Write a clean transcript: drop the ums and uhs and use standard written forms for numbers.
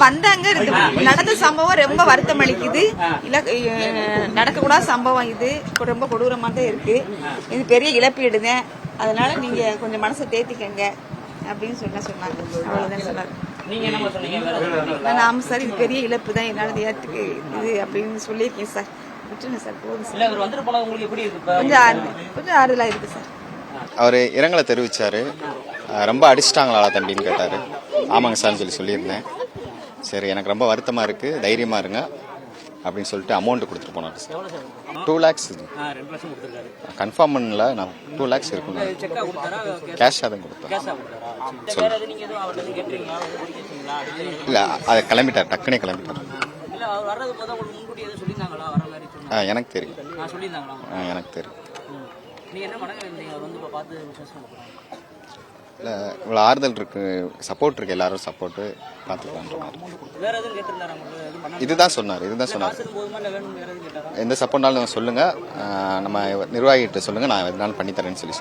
வந்தாங்க. நடந்த சம்பவம் ரொம்ப வருத்தம் அளிக்குது. நடக்கக்கூடாத சம்பவம் இது. ரொம்ப கொடூரமா தான் இருக்கு. இது பெரிய இழப்பீடுங்க. அதனால நீங்க கொஞ்சம் மனசை தேத்திக்கங்க அப்படின்னு சொன்னாங்க. அவ்வளவுதான் சொன்னாரு. ஆமா சார், இது பெரிய இழப்பு தான், என்னால ஏத்துக்கு இது அப்படின்னு சொல்லியிருக்கேன் சார். விட்டுருங்க சார், போதும் சார். கொஞ்சம் ஆறுதலா இருக்கு சார். அவர் இரங்கலை தெரிவிச்சாரு. ரொம்ப அடிச்சிட்டாங்களா தம்பின்னு கேட்டாரு. ஆமாங்க சார்னு சொல்லியிருந்தேன். சரி, எனக்கு ரொம்ப வருத்தமா இருக்கு, தைரியமா இருங்க அப்படின்னு சொல்லிட்டு அமௌண்ட் கொடுத்துட்டு போனார் சார். 2 lakhs கன்ஃபார்ம் பண்ணல. நான் 2 lakhs இருக்கும் கேஷாக தான் கொடுத்தேன். இல்லை, அதை கிளம்பிட்டார், டக்குனே கிளம்பிட்டார். எனக்கு தெரியும், எனக்கு தெரியும். இல்லை, இவ்வளோ ஆறுதல் இருக்கு, சப்போர்ட் இருக்கு, எல்லாரும் சப்போர்ட்டு பார்த்துக்கலாம். இதுதான் சொன்னார். எந்த சப்போர்ட்னாலும் சொல்லுங்க, நம்ம நிர்வாகிகிட்ட சொல்லுங்க, நான் எதனாலும் பண்ணித்தரேன்னு சொல்லி